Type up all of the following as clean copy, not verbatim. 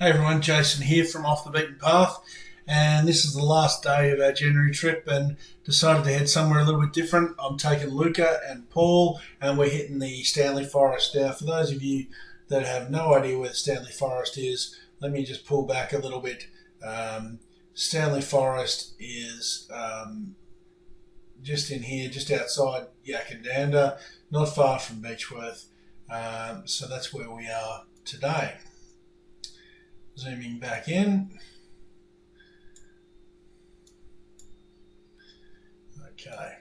Hey everyone, Jason here from Off the Beaten Path, and this is the last day of our January trip and decided to head somewhere a little bit different. I'm taking Luca and Paul and we're hitting the Stanley Forest. Now, for those of you that have no idea where the Stanley Forest is, let me just pull back a little bit. Stanley Forest is just in here, just outside Yackandandah, not far from Beechworth, so that's where we are today. Zooming back in. Okay,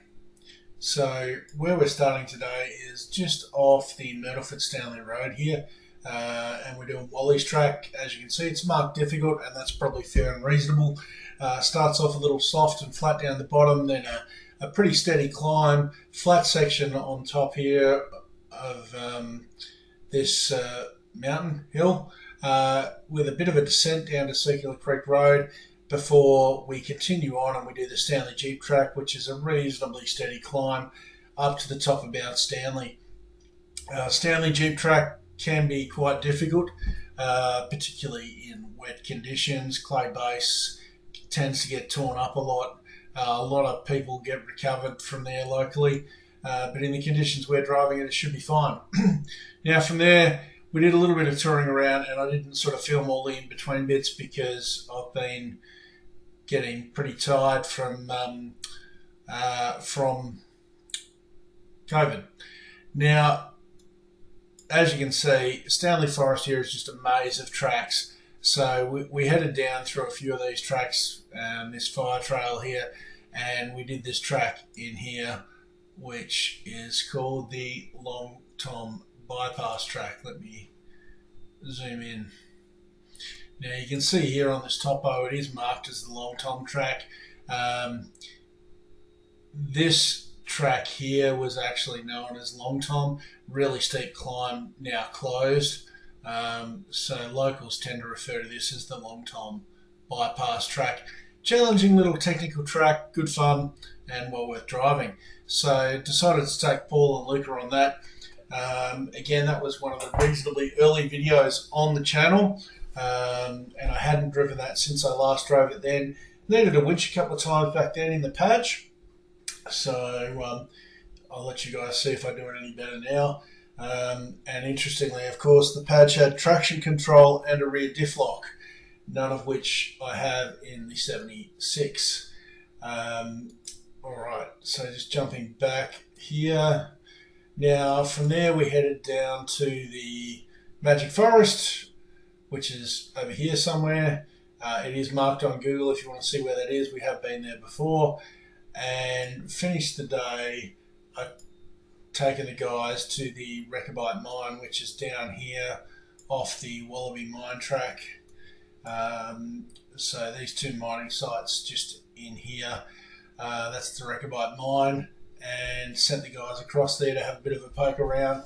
so where we're starting today is just off the Mt Stanley road here, and we're doing Wally's track. As you can see, it's marked difficult, and that's probably fair and reasonable. Starts off a little soft and flat down the bottom, then a pretty steady climb, flat section on top here of this mountain hill, with a bit of a descent down to Circular Creek Road before we continue on and we do the Stanley Jeep Track, which is a reasonably steady climb up to the top of Mt Stanley. Stanley Jeep Track can be quite difficult, particularly in wet conditions. Clay base tends to get torn up a lot. A lot of people get recovered from there locally, but in the conditions we're driving it should be fine. Now from there, we did a little bit of touring around, and I didn't sort of film all the in-between bits because I've been getting pretty tired from COVID. Now, as you can see, Stanley Forest here is just a maze of tracks. So we headed down through a few of these tracks, this fire trail here, and we did this track in here, which is called the Long Tom Bypass track. Let me zoom in. Now you can see here on this topo it is marked as the Long Tom track. This track here was actually known as Long Tom. Really steep climb, now closed. So locals tend to refer to this as the Long Tom Bypass track. Challenging little technical track, good fun and well worth driving. So decided to take Paul and Luca on that. Again, that was one of the reasonably early videos on the channel, and I hadn't driven that since I last drove it then. Needed a winch a couple of times back then in the patch, so I'll let you guys see if I do it any better now. And interestingly, of course, the patch had traction control and a rear diff lock, none of which I have in the 76. Alright, so just jumping back here. Now, from there we headed down to the Magic Forest, which is over here somewhere. It is marked on Google if you want to see where that is. We have been there before. And finished the day, I've taken the guys to the Rechabite Mine, which is down here off the Wally mine track. So these two mining sites just in here. That's the Rechabite Mine. And sent the guys across there to have a bit of a poke around.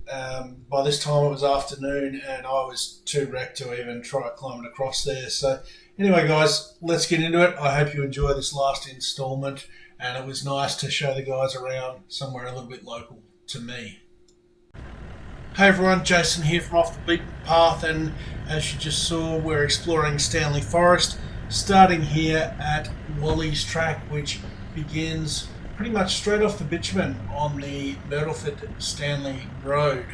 By this time it was afternoon and I was too wrecked to even try climbing across there. So anyway guys, let's get into it. I hope you enjoy this last instalment, and it was nice to show the guys around somewhere a little bit local to me. Hey everyone, Jason here from Off the Beaten Path, and as you just saw, we're exploring Stanley Forest, starting here at Wally's track, which begins pretty much straight off the bitumen on the Mt Stanley road.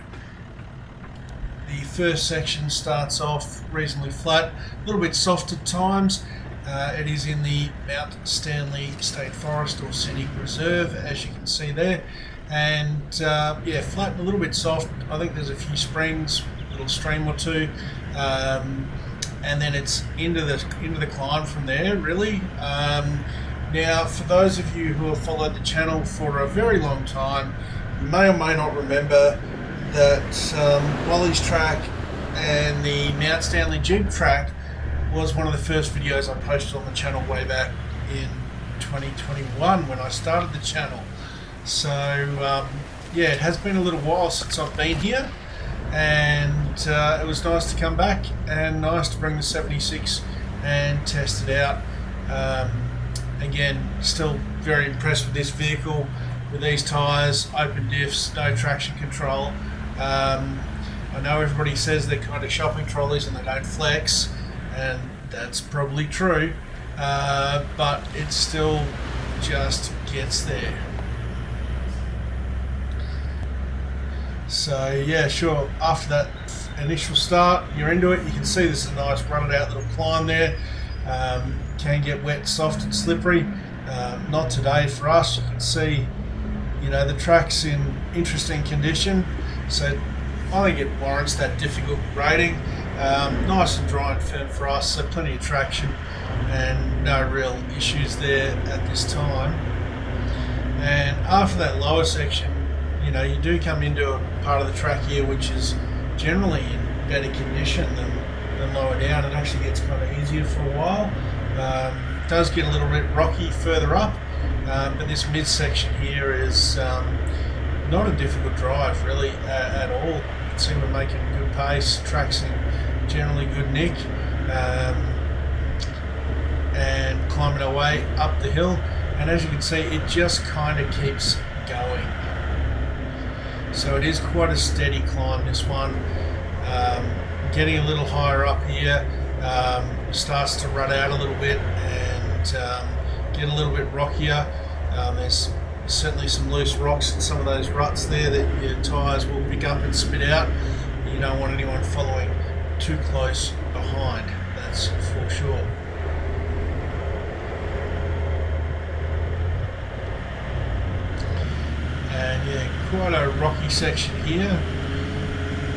The first section starts off reasonably flat, a little bit soft at times. It is in the Mt Stanley State Forest or Scenic Reserve, as you can see there. And yeah, flat and a little bit soft. I think there's a few springs, a little stream or two. And then it's into the climb from there, really. Now, for those of you who have followed the channel for a very long time, you may or may not remember that Wally's track and the Mt Stanley Jeep Track was one of the first videos I posted on the channel way back in 2021 when I started the channel. So, yeah, it has been a little while since I've been here, and it was nice to come back and nice to bring the 76 and test it out. Again, still very impressed with this vehicle, with these tyres, open diffs, no traction control. I know everybody says they're kind of shopping trolleys and they don't flex, and that's probably true, but it still just gets there. So yeah, sure, after that initial start, you're into it. You can see this is a nice run it out little climb there. Can get wet, soft and slippery. Not today for us. You can see, you know, the track's in interesting condition, so I think it warrants that difficult rating. Nice and dry and firm for us, so plenty of traction and no real issues there at this time. And after that lower section, you know, you do come into a part of the track here which is generally in better condition than lower down. It actually gets kind of easier for a while. It does get a little bit rocky further up, but this midsection here is not a difficult drive really at all. You can see we're making good pace, track's in generally good nick, and climbing our way up the hill. And as you can see, it just kind of keeps going. So it is quite a steady climb, this one. Getting a little higher up here, starts to run out a little bit and get a little bit rockier. There's certainly some loose rocks in some of those ruts there that your tyres will pick up and spit out. You don't want anyone following too close behind, that's for sure. And yeah, quite a rocky section here.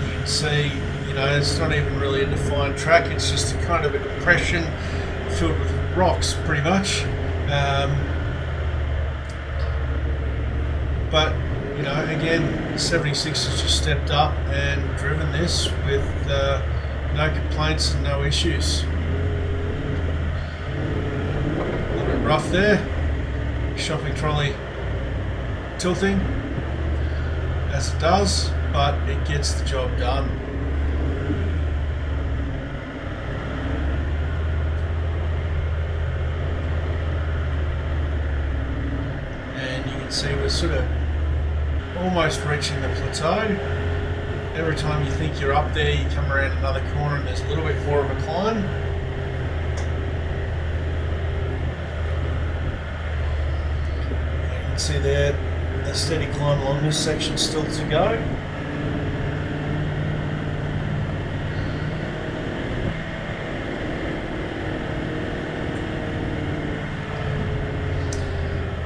You can see, you know, it's not even really a defined track, it's just a kind of a depression filled with rocks pretty much. But, you know, again, 76 has just stepped up and driven this with no complaints and no issues. A little bit rough there. Shopping trolley tilting as it does, but it gets the job done. And you can see we're sort of almost reaching the plateau. Every time you think you're up there, you come around another corner and there's a little bit more of a climb. And you can see there a steady climb along this section still to go.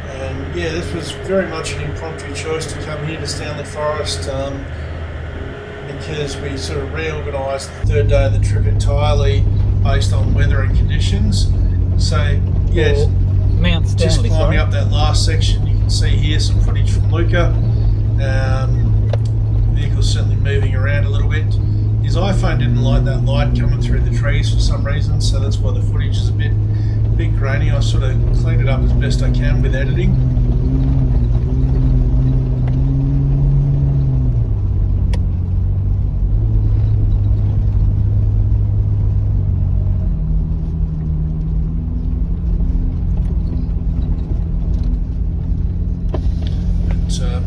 And yeah, this was very much an impromptu choice to come here to Stanley Forest, because we sort of reorganised the third day of the trip entirely based on weather and conditions. So yeah, Mt Stanley, just climbing up that last section, you can see here some footage from Luca. The vehicle's certainly moving around a little bit. His iPhone didn't like that light coming through the trees for some reason, so that's why the footage is a bit grainy. I sort of cleaned it up as best I can with editing.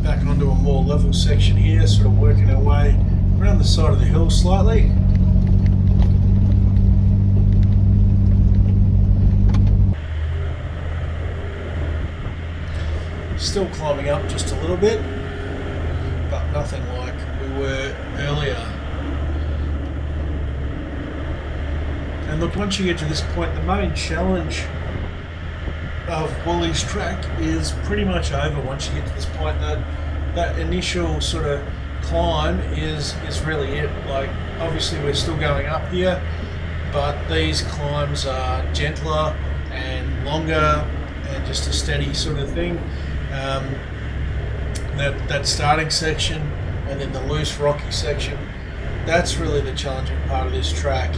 Back onto a more level section here, sort of working our way around the side of the hill slightly. Still climbing up just a little bit, but nothing like we were earlier. And look, once you get to this point, the main challenge of Wally's track is pretty much over. Once you get to this point, that initial sort of climb is really it. Like, obviously we're still going up here, but these climbs are gentler and longer and just a steady sort of thing. That starting section and then the loose rocky section, that's really the challenging part of this track.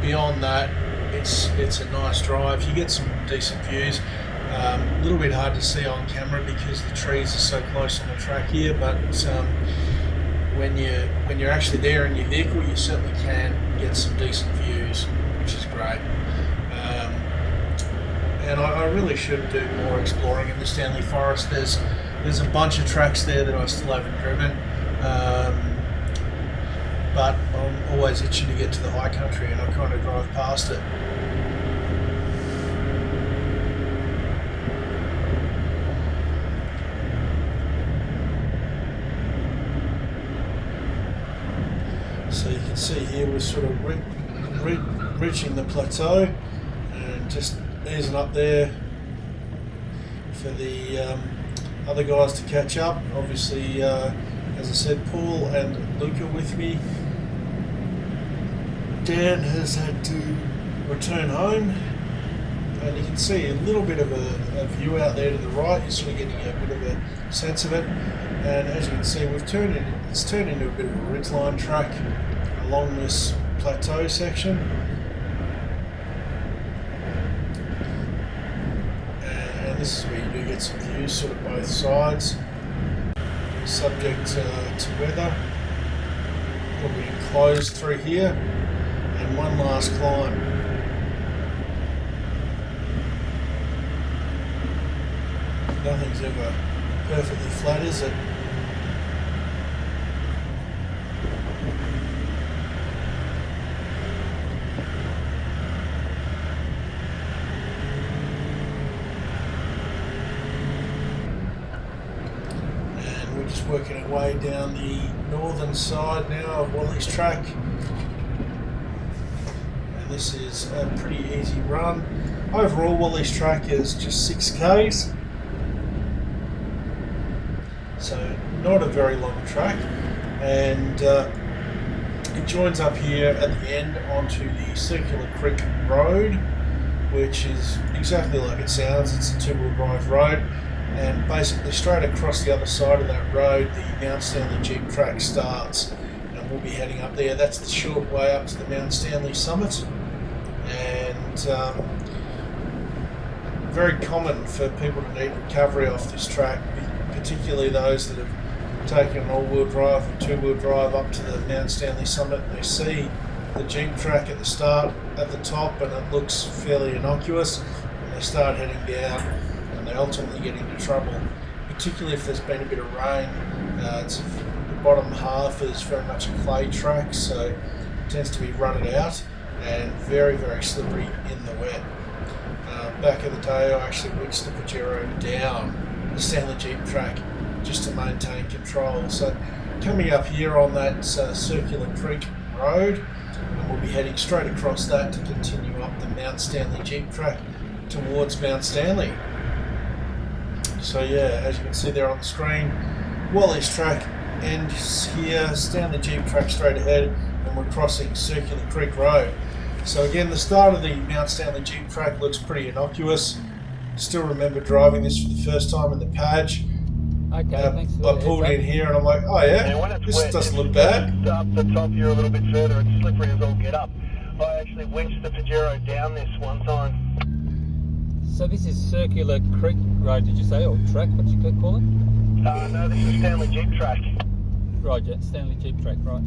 Beyond that, it's a nice drive. You get some decent views. A little bit hard to see on camera because the trees are so close on the track here, but when you're actually there in your vehicle, you certainly can get some decent views, which is great. And I really should do more exploring in the Stanley Forest. There's a bunch of tracks there that I still haven't driven. was itching to get to the high country, and I kind of drive past it. So you can see here we're sort of reaching the plateau and just easing up there for the other guys to catch up. Obviously, as I said, Paul and Luca with me. Dan has had to return home, and you can see a little bit of a view out there to the right. You're sort of getting a bit of a sense of it, and as you can see, it's turned into a bit of a ridgeline track along this plateau section. And this is where you do get some views, sort of both sides, subject to weather. We'll be enclosed through here, and one last climb. Nothing's ever perfectly flat, is it? And we're just working our way down the northern side now of Wally's track. And this is a pretty easy run. Overall, Wally's track is just 6 k's. So not a very long track, and it joins up here at the end onto the Circular Creek Road, which is exactly like it sounds. It's a 2-wheel drive road, and basically straight across the other side of that road the Mt Stanley Jeep Track starts, and we'll be heading up there. That's the short way up to the Mt Stanley summit, and very common for people to need recovery off this track, particularly those that have taken an all-wheel drive or 2-wheel drive up to the Mt Stanley summit, and they see the Jeep Track at the start, at the top, and it looks fairly innocuous, and they start heading down, and they ultimately get into trouble, particularly if there's been a bit of rain. The bottom half is very much a clay track, so it tends to be rutted out and very, very slippery in the wet. Back in the day, I actually reached the Pajero down the Stanley Jeep Track just to maintain control. So coming up here on that Circular Creek Road, and we'll be heading straight across that to continue up the Mt Stanley Jeep Track towards Mt Stanley. So yeah, as you can see there on the screen, Wally's track ends here, Stanley Jeep Track straight ahead, and we're crossing Circular Creek Road. So again, the start of the Mt Stanley Jeep Track looks pretty innocuous. Still remember driving this for the first time in the Padge. Okay, thanks for I pulled in here and I'm like, oh yeah, this wet, doesn't look bad. Up the top here a little bit further, it's slippery as all get up. I actually winched the Pajero down this one time. So this is Circular Creek Road, did you say, or track? What you could call it? No, this is Stanley Jeep Track. Right, yeah, Stanley Jeep Track, right.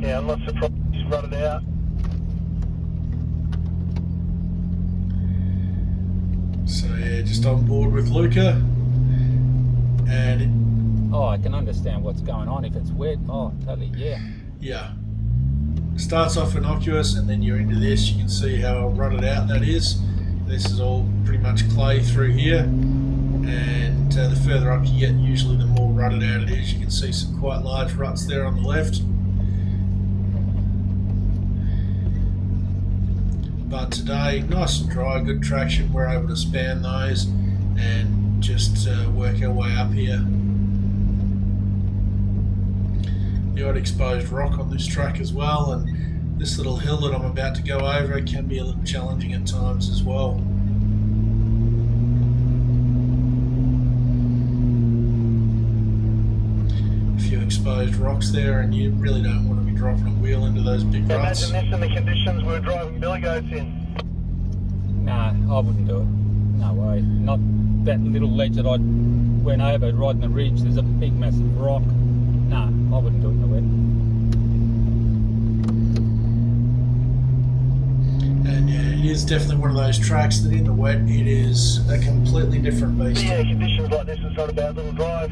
Yeah, I'm not surprised he's rutted out. So yeah, just on board with Luca, and Oh, I can understand what's going on if it's wet. Oh, totally, yeah, starts off innocuous, and then you're into this. You can see how rutted out that is. This is all pretty much clay through here, and the further up you get, usually the more rutted out it is. You can see some quite large ruts there on the left. But today, nice and dry, good traction. We're able to span those and just work our way up here. The odd exposed rock on this track as well, and this little hill that I'm about to go over can be a little challenging at times as well. A few exposed rocks there, and you really don't want to be dropping a wheel into those big ruts. Imagine this in the conditions we're driving billy goats in. Nah, I wouldn't do it. No way. Not that little ledge that I went over riding the ridge. There's a big massive rock. Nah, I wouldn't do it in the wet. And yeah, it is definitely one of those tracks that in the wet it is a completely different beast. Yeah, conditions like this, it's not a bad little drive.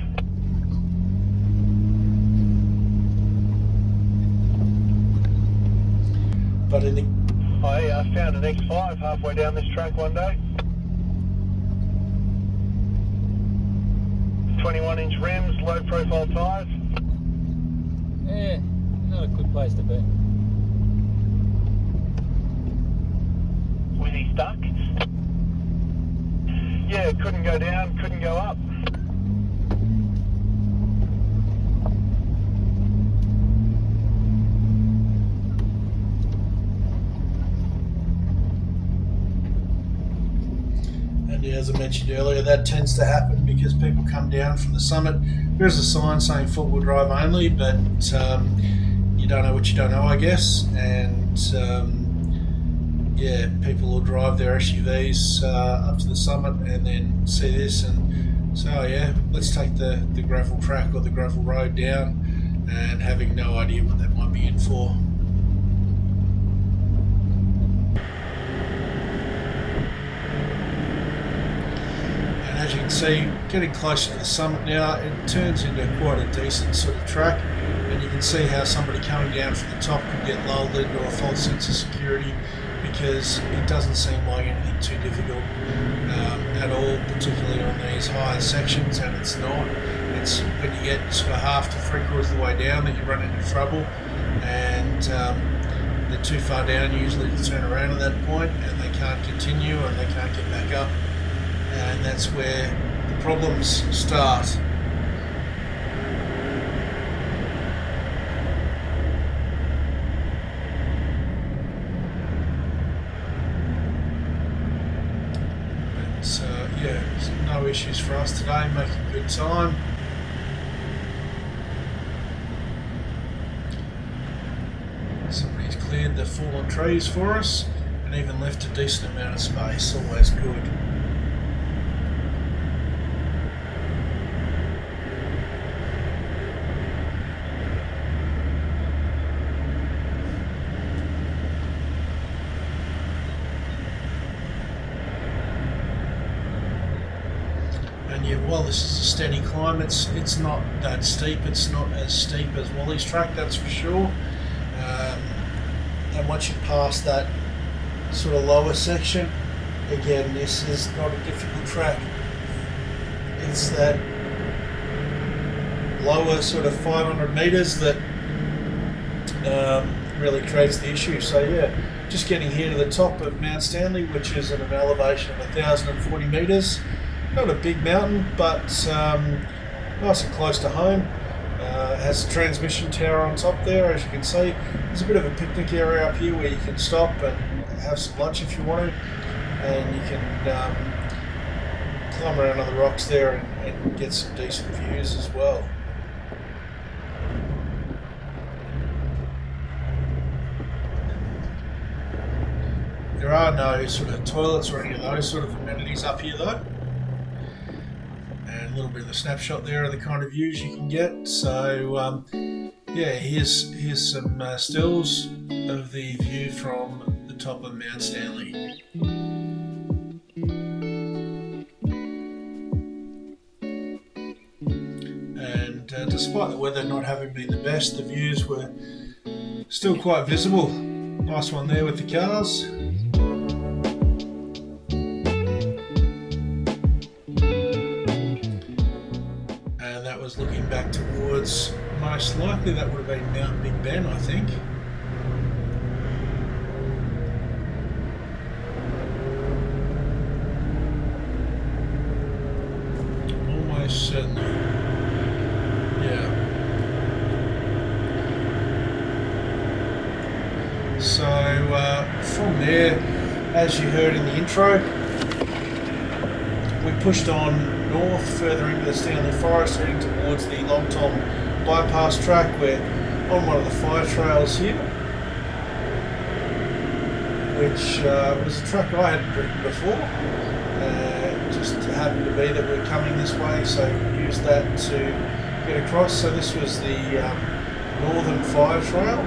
But in the I found an X5 halfway down this track one day. 21-inch rims, low profile tyres. Yeah, not a good place to be. Was he stuck? Yeah, couldn't go down, couldn't go up. And yeah, as I mentioned earlier, that tends to happen because people come down from the summit. There's a sign saying four-wheel drive only, but you don't know what you don't know, I guess. And yeah, people will drive their SUVs up to the summit and then see this and say, oh yeah, let's take the gravel track or the gravel road down, and having no idea what that might be in for. As you can see, getting closer to the summit now, it turns into quite a decent sort of track, and you can see how somebody coming down from the top could get lulled into a false sense of security, because it doesn't seem like anything too difficult at all, particularly on these higher sections, and it's not. It's when you get sort of half to three-quarters of the way down that you run into trouble, and they're too far down usually to turn around at that point, and they can't continue and they can't get back up. And that's where the problems start. But yeah, no issues for us today, making good time. Somebody's cleared the fallen trees for us and even left a decent amount of space, always good. Yeah, while this is a steady climb, it's not that steep. It's not as steep as Wally's track, that's for sure. And once you pass that sort of lower section, again, this is not a difficult track. It's that lower sort of 500 metres that really creates the issue. So yeah, just getting here to the top of Mt Stanley, which is at an elevation of 1,040 metres. Not a big mountain, but nice and close to home. Has a transmission tower on top there, as you can see. There's a bit of a picnic area up here where you can stop and have some lunch if you want to, and you can climb around on the rocks there and get some decent views as well. There are no sort of toilets or any of those sort of amenities up here though. And a little bit of a snapshot there of the kind of views you can get. So yeah, here's some stills of the view from the top of Mt Stanley. And despite the weather not having been the best, the views were still quite visible. Nice one there with the cars. Looking back towards, most likely that would have been Mount Big Ben, I think. Almost certainly. Yeah. So from there, as you heard in the intro, we pushed on north further into the Stanley Forest, heading towards the Long Tom bypass track. We're on one of the fire trails here, which was a track I hadn't ridden before. Just happened to be that we're coming this way, so used that to get across. So this was the Northern Fire Trail.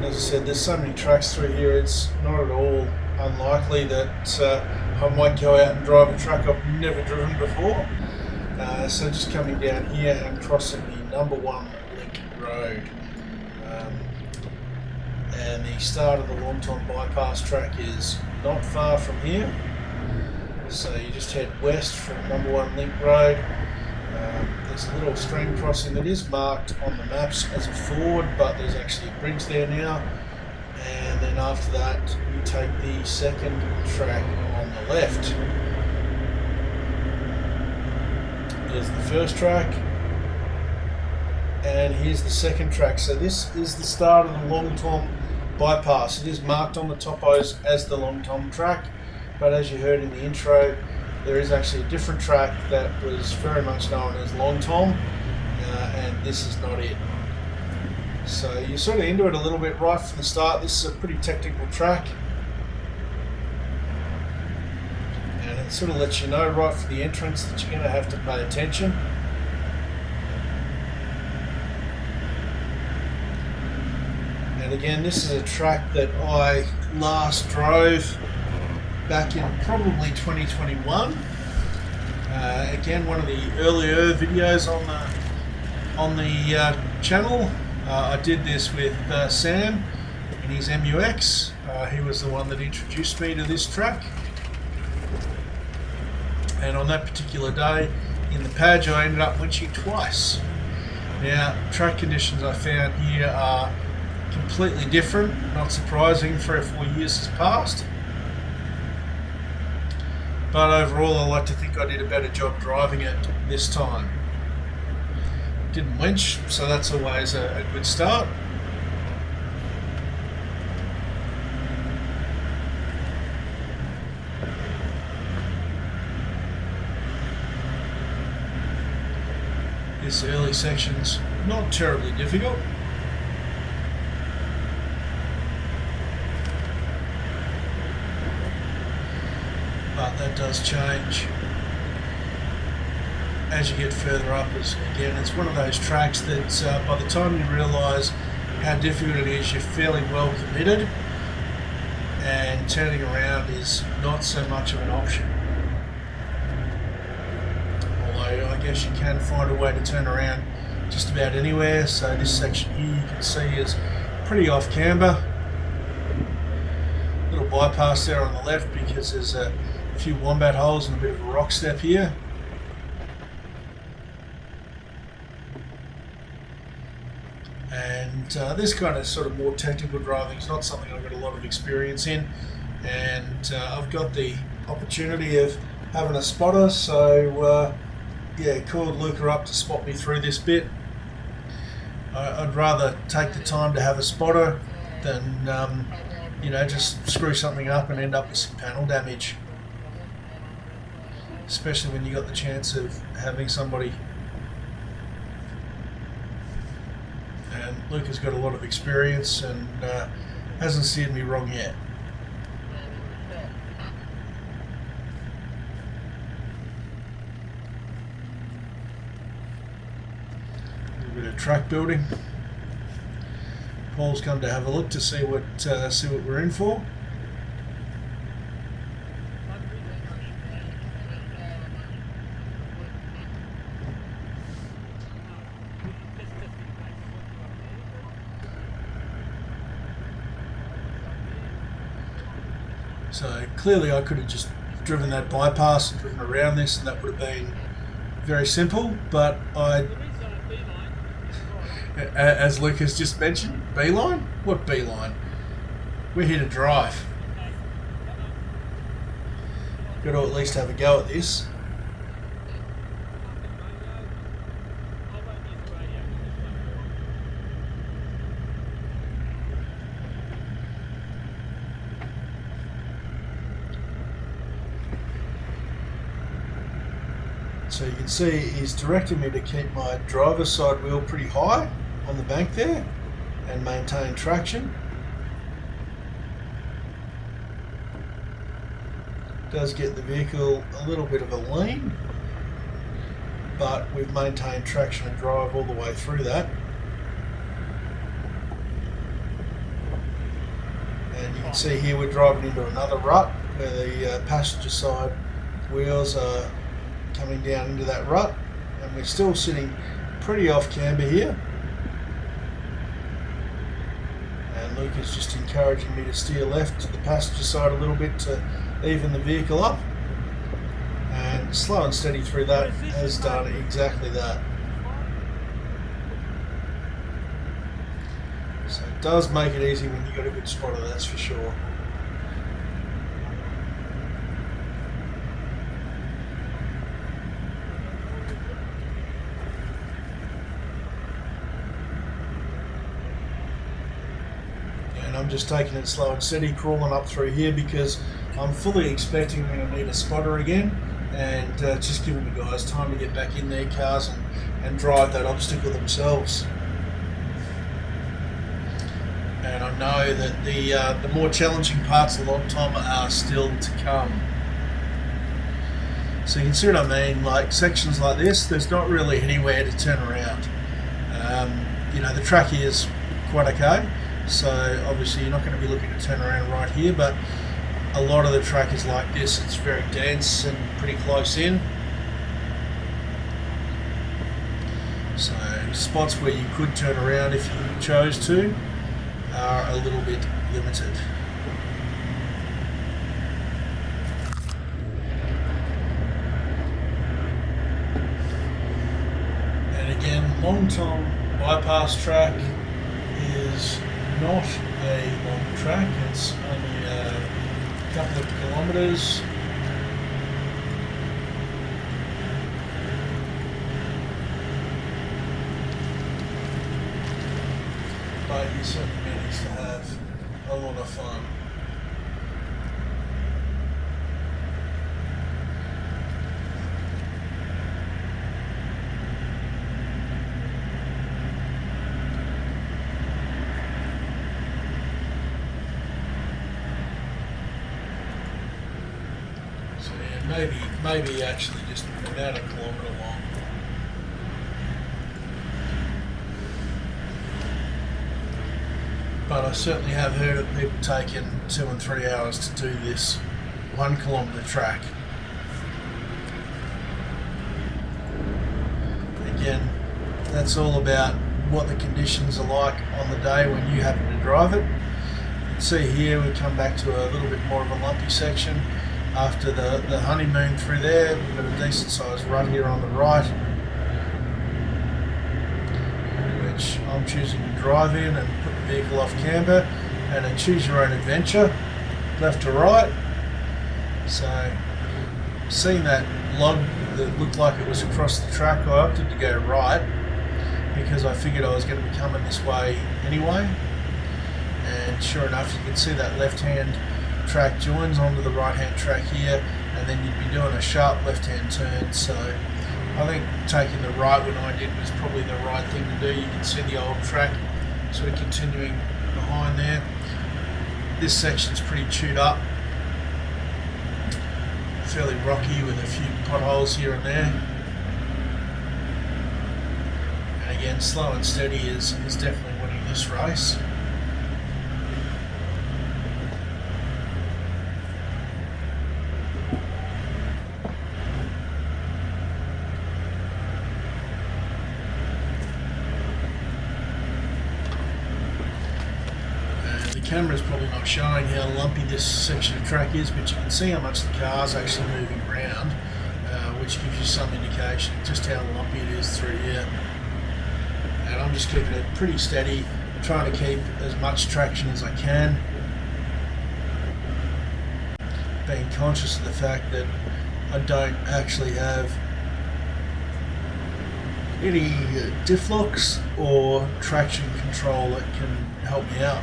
As I said, there's so many tracks through here, it's not at all unlikely that I might go out and drive a track I've never driven before. So just coming down here and crossing the number 1 link road. And the start of the Longtom bypass track is not far from here. So you just head west from number 1 link road. There's a little stream crossing that is marked on the maps as a ford, but there's actually a bridge there now. And then after that, you take the second track on the left. There's the first track, and here's the second track. So this is the start of the Longtom bypass. It is marked on the topos as the Longtom track, but as you heard in the intro, there is actually a different track that was very much known as Longtom, and this is not it. So you're sort of into it a little bit right from the start. This is a pretty technical track, and it sort of lets you know right from the entrance that you're going to have to pay attention. And again, this is a track that I last drove back in probably 2021. Again, one of the earlier videos on the channel. I did this with Sam in his MUX. He was the one that introduced me to this track. And on that particular day in the Padge, I ended up winching twice. Now, track conditions I found here are completely different. Not surprising, 3 or 4 years has passed. But overall, I like to think I did a better job driving it this time. Didn't winch, so that's always a good start. This early section's not terribly difficult. But that does change as you get further up. Again, it's one of those tracks that by the time you realise how difficult it is, you're fairly well committed, and turning around is not so much of an option. Although I guess you can find a way to turn around just about anywhere. So this section here you can see is pretty off camber. Little bypass there on the left because there's a few wombat holes and a bit of a rock step here. And this kind of sort of more technical driving is not something I've got a lot of experience in, and I've got the opportunity of having a spotter, so yeah, called Luca up to spot me through this bit. I'd rather take the time to have a spotter than you know, just screw something up and end up with some panel damage, especially when you got the chance of having somebody. And Luca's got a lot of experience and hasn't steered me wrong yet. A little bit of track building. Paul's come to have a look to see what we're in for. So clearly I could have just driven that bypass and driven around this, and that would have been very simple, but as Lucas just mentioned, beeline? What beeline? We're here to drive. Got to at least have a go at this. So you can see he's directing me to keep my driver's side wheel pretty high on the bank there and maintain traction. Does get the vehicle a little bit of a lean, but we've maintained traction and drive all the way through that. And you can see here we're driving into another rut where the passenger side wheels are coming down into that rut. and we're still sitting pretty off camber here. And Luke is just encouraging me to steer left to the passenger side a little bit to even the vehicle up. And slow and steady through that has done exactly that. So it does make it easy when you've got a good spotter, that's for sure. And I'm just taking it slow and steady, crawling up through here because I'm fully expecting we're going to need a spotter again, and just giving the guys time to get back in their cars and drive that obstacle themselves. And I know that the more challenging parts of log time are still to come. So you can see what I mean, like sections like this, there's not really anywhere to turn around. You know, the track is quite okay, so obviously you're not going to be looking to turn around right here, but a lot of the track is like this. It's very dense and pretty close in. So spots where you could turn around if you chose to are a little bit limited. And again, Long-Tom bypass track is not a long track. It's only a couple of kilometres. But you certainly manage to have a lot of fun. So yeah, maybe actually just about a kilometre long. But I certainly have heard of people taking 2 and 3 hours to do this 1 kilometre track. Again, that's all about what the conditions are like on the day when you happen to drive it. You can see here we come back to a little bit more of a lumpy section after the honeymoon through there. We've got a decent sized rut here on the right, which I'm choosing to drive in and put the vehicle off camber, and then choose your own adventure, left to right. So seeing that log that looked like it was across the track, I opted to go right because I figured I was going to be coming this way anyway. And sure enough, you can see that left hand track joins onto the right hand track here, and then you'd be doing a sharp left hand turn. So I think taking the right when I did was probably the right thing to do. You can see the old track sort of continuing behind there. This section's pretty chewed up, fairly rocky with a few potholes here and there. And again, slow and steady is definitely winning this race. The camera's probably not showing how lumpy this section of track is, but you can see how much the car's actually moving around, which gives you some indication of just how lumpy it is through here. And I'm just keeping it pretty steady, trying to keep as much traction as I can, being conscious of the fact that I don't actually have any diff locks or traction control that can help me out.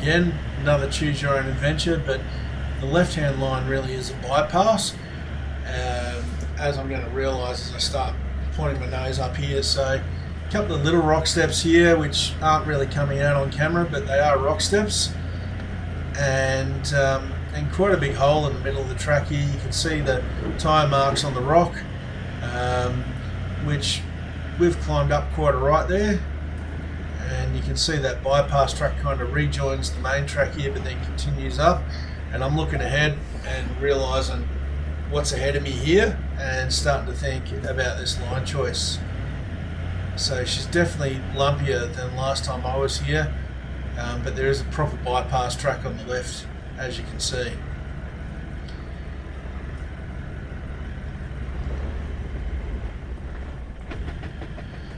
Again, another choose your own adventure, but the left hand line really is a bypass, as I'm going to realise as I start pointing my nose up here. So a couple of little rock steps here which aren't really coming out on camera, but they are rock steps, and and quite a big hole in the middle of the track here. You can see the tyre marks on the rock, which we've climbed up quite a right there, and you can see that bypass track kind of rejoins the main track here but then continues up. And I'm looking ahead and realising what's ahead of me here and starting to think about this line choice. So she's definitely lumpier than last time I was here, but there is a proper bypass track on the left, as you can see.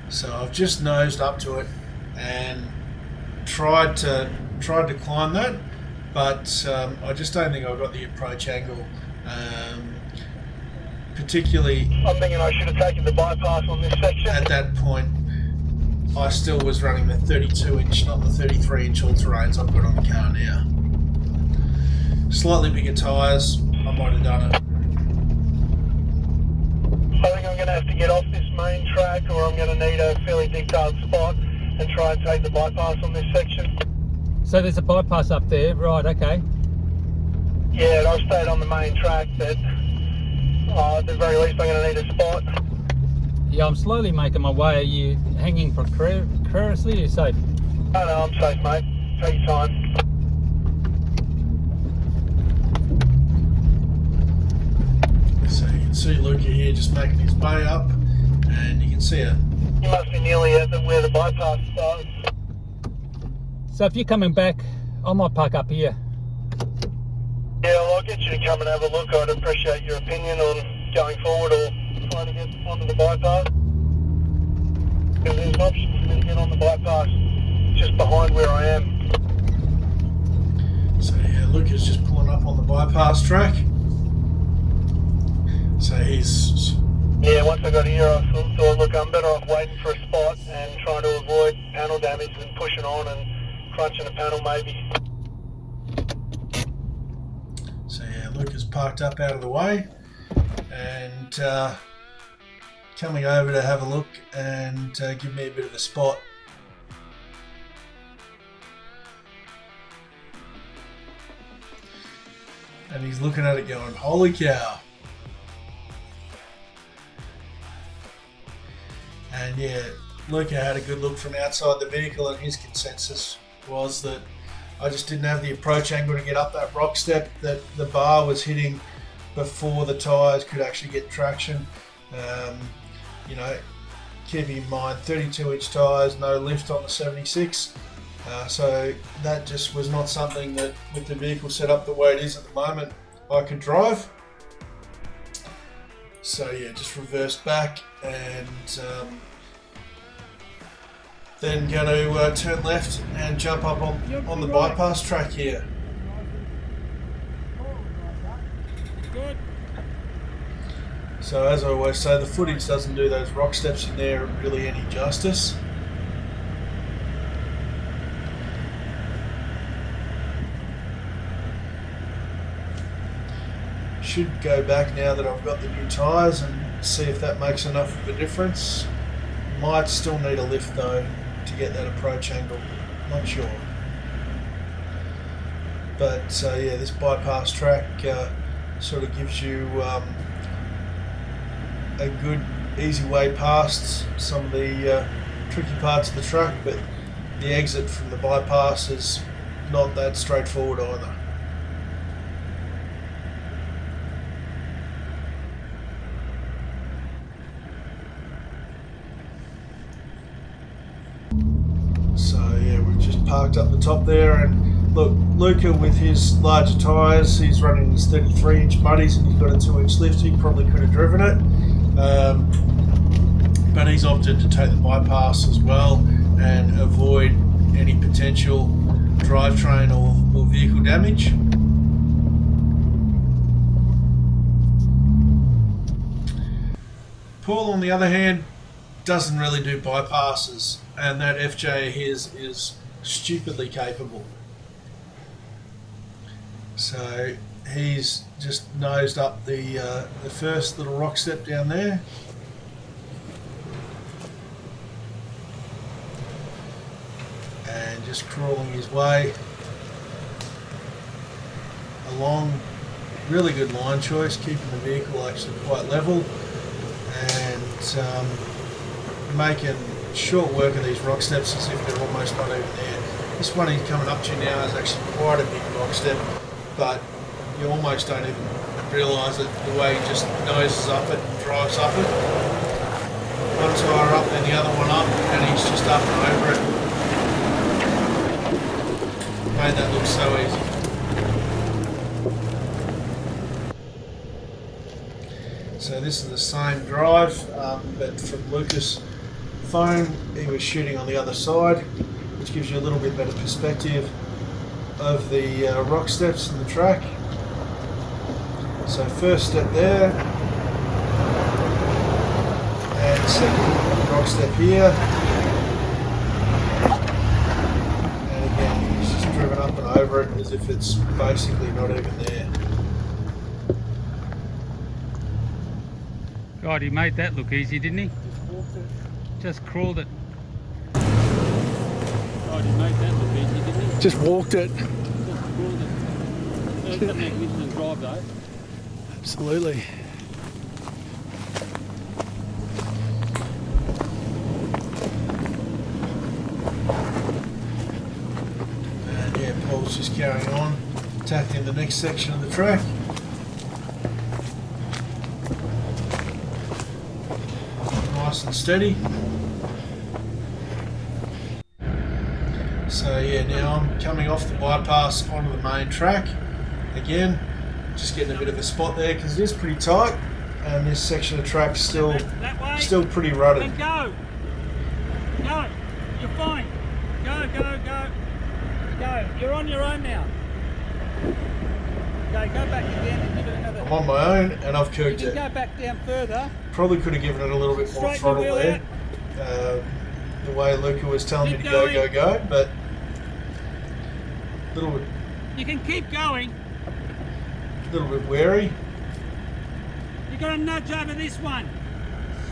So I've just nosed up to it and tried to climb that, but I just don't think I got the approach angle. Particularly, I'm thinking I should have taken the bypass on this section. At that point, I still was running the 32-inch, not the 33-inch all-terrains I've got on the car now. Slightly bigger tyres, I might have done it. I think I'm going to have to get off this main track, or I'm going to need a fairly detailed spot and try and take the bypass on this section. So there's a bypass up there, right? Okay. Yeah, and I've stayed on the main track, but at the very least I'm going to need a spot. Yeah, I'm slowly making my way. Are you hanging precariously? Are you safe? No, I'm safe, mate. Take your time. So you can see Luca here just making his way up, and you can see it. You must be nearly at where the bypass starts. So if you're coming back, I might park up here. Yeah, well, I'll get you to come and have a look. I'd appreciate your opinion on going forward or trying to get onto the bypass. Because there's an option for me to get on the bypass just behind where I am. So yeah, Luca's just pulling up on the bypass track. So he's... Yeah, once I got here, I thought, look, I'm better off waiting for a spot and trying to avoid panel damage than pushing on and crunching a panel maybe. So yeah, Luca's parked up out of the way and coming over to have a look and give me a bit of a spot. And he's looking at it going, holy cow. And yeah, Luca had a good look from outside the vehicle, and his consensus was that I just didn't have the approach angle to get up that rock step that the bar was hitting before the tyres could actually get traction. You know, keeping in mind 32-inch tyres, no lift on the 76. So that just was not something that, with the vehicle set up the way it is at the moment, I could drive. So yeah, just reversed back and then going to turn left and jump up on the bypass track here. Good. So as I always say, the footage doesn't do those rock steps in there really any justice. Should go back now that I've got the new tyres and see if that makes enough of a difference. Might still need a lift though to get that approach angle, not sure. But yeah, this bypass track sort of gives you a good easy way past some of the tricky parts of the track, but the exit from the bypass is not that straightforward either. So yeah, we've just parked up the top there, and look, Luca with his larger tyres, he's running his 33-inch muddies and he's got a 2-inch lift. He probably could have driven it, but he's opted to take the bypass as well and avoid any potential drivetrain or vehicle damage. Paul, on the other hand, doesn't really do bypasses, and that FJ of his is stupidly capable. So he's just nosed up the first little rock step down there. And just crawling his way along. Really good line choice, keeping the vehicle actually quite level, and making short work of these rock steps as if they're almost not even there. This one he's coming up to now is actually quite a big rock step, but you almost don't even realise it the way he just noses up it and drives up it. One tyre up, then the other one up, and he's just up and over it. Made that look so easy. So this is the same drive, but from Luca's phone, he was shooting on the other side, which gives you a little bit better perspective of the rock steps and the track. So first step there, and second rock step here, and again he's just driven up and over it as if it's basically not even there. God, he made that look easy, didn't he? Just walked it. Just crawled it. God, he made that look easy, didn't he? Just walked it. Just crawled it. That's a magnificent drive though. Absolutely. And yeah, Paul's just carrying on, tackling the next section of the track. Nice and steady. So yeah, now I'm coming off the bypass onto the main track. Again, just getting a bit of a spot there because it is pretty tight, and this section of track's still pretty rutted. And go! Go! You're fine. Go, go, go. Go. You're on your own now. Go back again and give it another. I'm on my own and I've cooked it. Go back down further. Probably could have given it a little bit more throttle there. The way Luca was telling me to go, but a little bit. You can keep going. A little bit wary. You got to nudge over this one.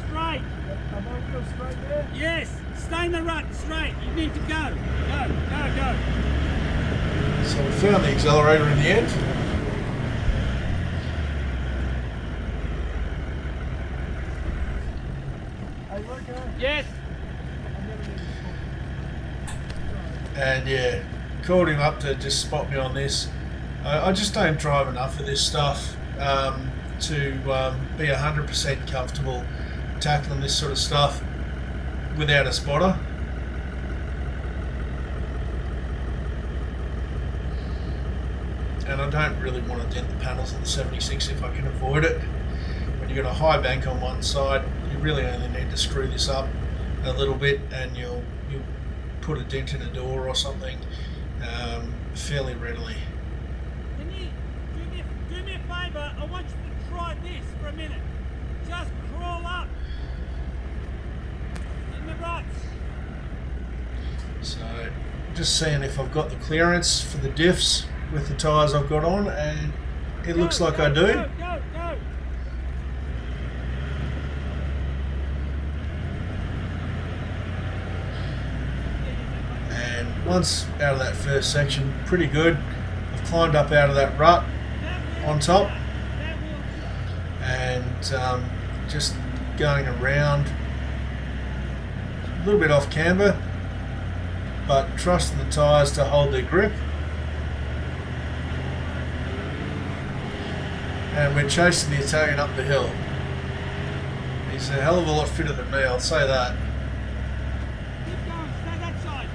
Straight. Am I going straight there? Yes. Stay in the rut. Straight. You need to go. Go. Go. Go. So we found the accelerator in the end. Hey, Luca. Yes. And yeah, called him up to just spot me on this. I just don't drive enough of this stuff to be 100% comfortable tackling this sort of stuff without a spotter. And I don't really want to dent the panels on the 76 if I can avoid it. When you've got a high bank on one side, you really only need to screw this up a little bit and you'll put a dent in a door or something fairly readily. Can you do me a favour? I want you to try this for a minute. Just crawl up in the ruts. So just seeing if I've got the clearance for the diffs with the tyres I've got on, and it looks like I do. Go. And once out of that first section, pretty good. I've climbed up out of that rut on top and just going around a little bit off camber, but trusting the tyres to hold their grip. And we're chasing the Italian up the hill. He's a hell of a lot fitter than me, I'll say that. Keep going, stay that side.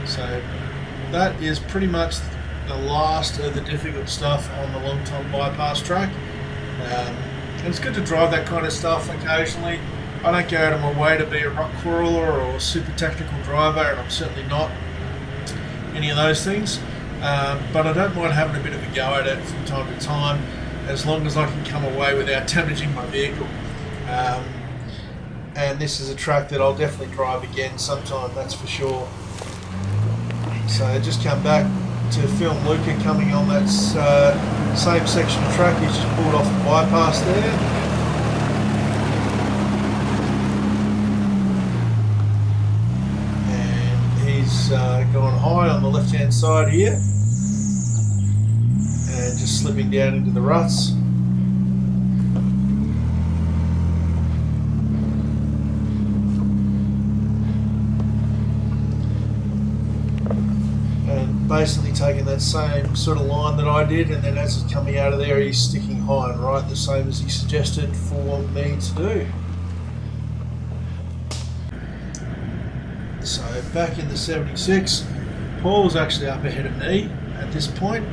So that is pretty much the last of the difficult stuff on the Long Tom bypass track. And it's good to drive that kind of stuff occasionally. I don't go out of my way to be a rock crawler or a super technical driver, and I'm certainly not any of those things. But I don't mind having a bit of a go at it from time to time, as long as I can come away without damaging my vehicle. And this is a track that I'll definitely drive again sometime, that's for sure. So I just come back to film Luca coming on that same section of track. He's just pulled off the bypass there. And he's gone high on the left hand side here and just slipping down into the ruts. And basically taking that same sort of line that I did, and then as it's coming out of there he's sticking high and right, the same as he suggested for me to do. So back in the 76, Paul's actually up ahead of me at this point.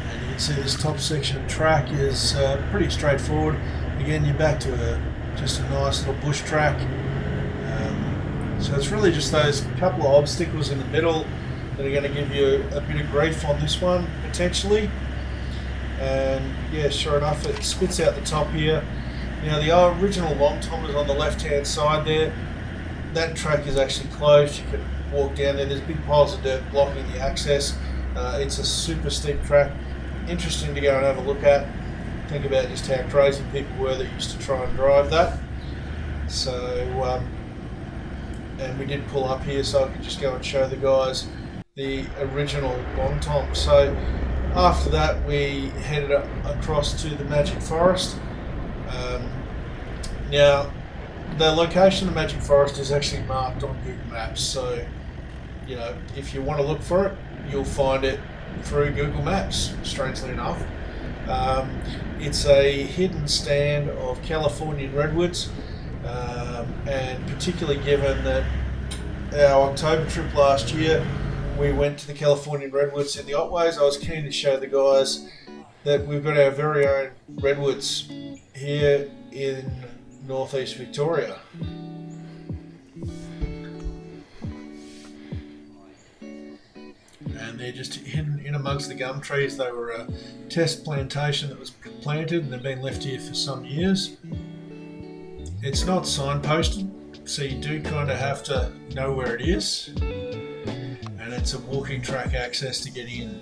And you can see this top section of track is pretty straightforward. Again, you're back to just a nice little bush track. So it's really just those couple of obstacles in the middle that are going to give you a bit of grief on this one, potentially. And yeah, sure enough, it spits out the top here. Now the original long tom is on the left hand side there. That track is actually closed. You can walk down there. There's big piles of dirt blocking the access. It's a super steep track. Interesting to go and have a look at. Think about just how crazy people were that used to try and drive that. So, and we did pull up here so I could just go and show the guys the original long tom. So after that we headed up across to the Magic Forest. Now the location of the Magic Forest is actually marked on Google Maps, so you know, if you want to look for it, you'll find it through Google Maps, strangely enough. It's a hidden stand of Californian redwoods, and particularly given that our October trip last year we went to the Californian redwoods in the Otways, I was keen to show the guys that we've got our very own redwoods here in northeast Victoria. And they're just hidden in amongst the gum trees. They were a test plantation that was planted and they've been left here for some years. It's not signposted, so you do kind of have to know where it is. And it's a walking track access to get in.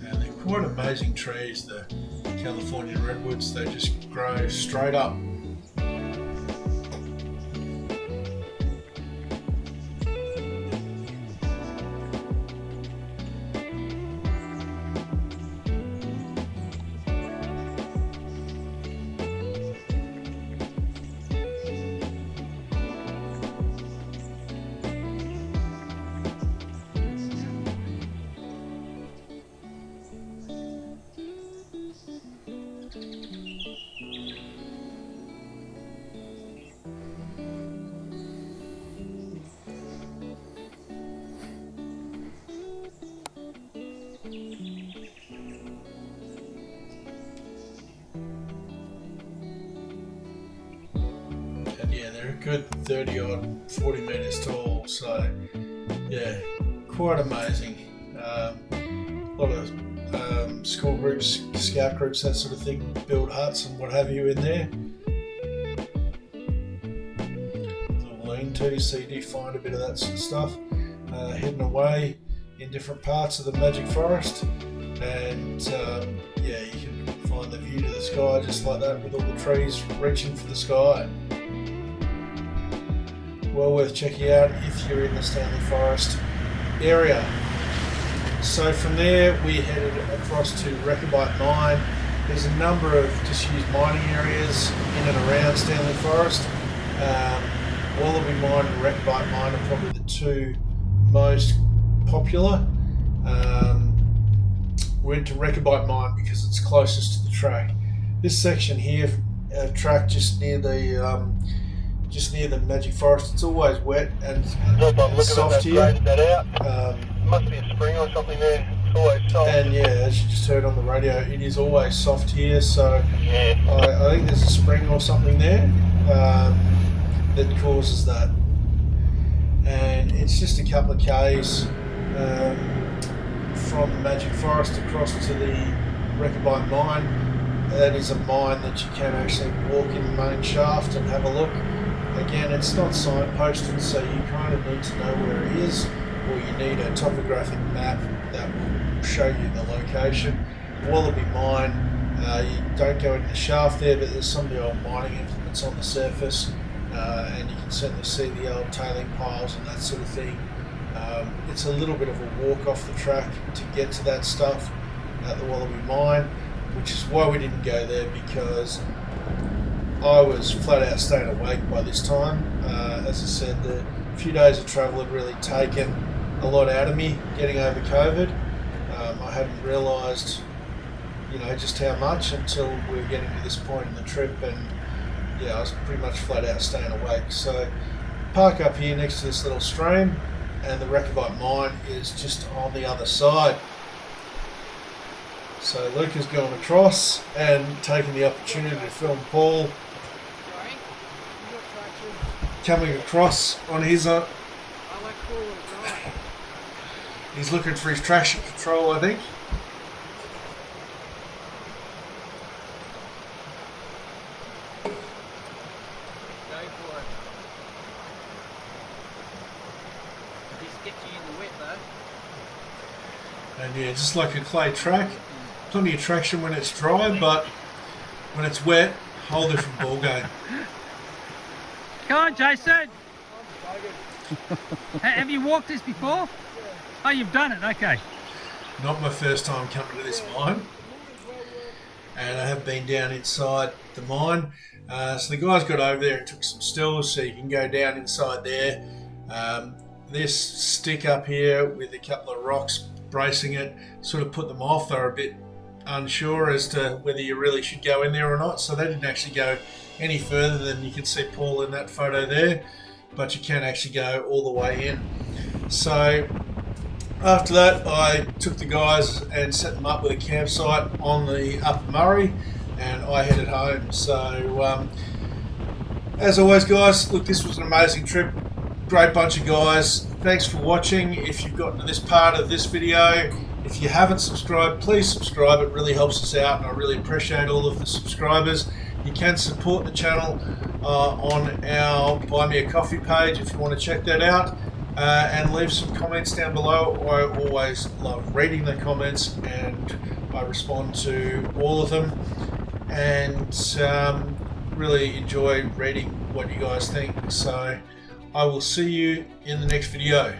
And they're quite amazing trees, the Californian redwoods. They just grow straight up. Yeah, they're a good 30 odd, 40 metres tall, so yeah, quite amazing. A lot of school groups, scout groups, that sort of thing, build huts and what have you in there. Little lean-to, so you do find a bit of that sort of stuff hidden away in different parts of the Magic Forest. And yeah, you can find the view to the sky just like that with all the trees reaching for the sky. Well worth checking out if you're in the Stanley Forest area. So from there we headed across to Rechabite Mine. There's a number of disused mining areas in and around Stanley Forest. Wally Mine and Rechabite Mine are probably the two most popular. We went to Rechabite Mine because it's closest to the track. This section here, track just near the Magic Forest, it's always wet and soft here. Must be a spring or something there. It's always soft. And yeah, as you just heard on the radio, it is always soft here. So yeah. I think there's a spring or something there that causes that. And it's just a couple of Ks from the Magic Forest across to the Rechabite Mine. That is a mine that you can actually walk in the main shaft and have a look. Again, it's not signposted, so you kind of need to know where it is, or you need a topographic map that will show you the location. Wallaby Mine, you don't go into the shaft there, but there's some of the old mining implements on the surface, and you can certainly see the old tailing piles and that sort of thing. It's a little bit of a walk off the track to get to that stuff at the Wallaby Mine, which is why we didn't go there, because I was flat out staying awake by this time. As I said, the few days of travel had really taken a lot out of me getting over COVID. I hadn't realised, just how much until we were getting to this point in the trip, and yeah, I was pretty much flat out staying awake. So park up here next to this little stream, and the Rechabite Mine is just on the other side. So Luca's gone across and taken the opportunity to film Paul coming across on his he's looking for his traction control, I think. Go for it. A bit sketchy in the wet though. And yeah, just like a clay track, plenty of traction when it's dry, but when it's wet, whole different ball game. Come on, Jason. Have you walked this before? Oh, you've done it. Okay. Not my first time coming to this mine, and I have been down inside the mine. So the guys got over there and took some stills, so you can go down inside there. This stick up here with a couple of rocks bracing it sort of put them off. They were a bit unsure as to whether you really should go in there or not, so they didn't actually go any further than you can see Paul in that photo there, but you can actually go all the way in. So after that, I took the guys and set them up with a campsite on the Upper Murray, and I headed home. So as always, guys, look, this was an amazing trip, great bunch of guys. Thanks for watching. If you've gotten to this part of this video, if you haven't subscribed, please subscribe. It really helps us out, and I really appreciate all of the subscribers. You can support the channel on our Buy Me a Coffee page if you want to check that out, and leave some comments down below. I always love reading the comments, and I respond to all of them, and really enjoy reading what you guys think. So I will see you in the next video.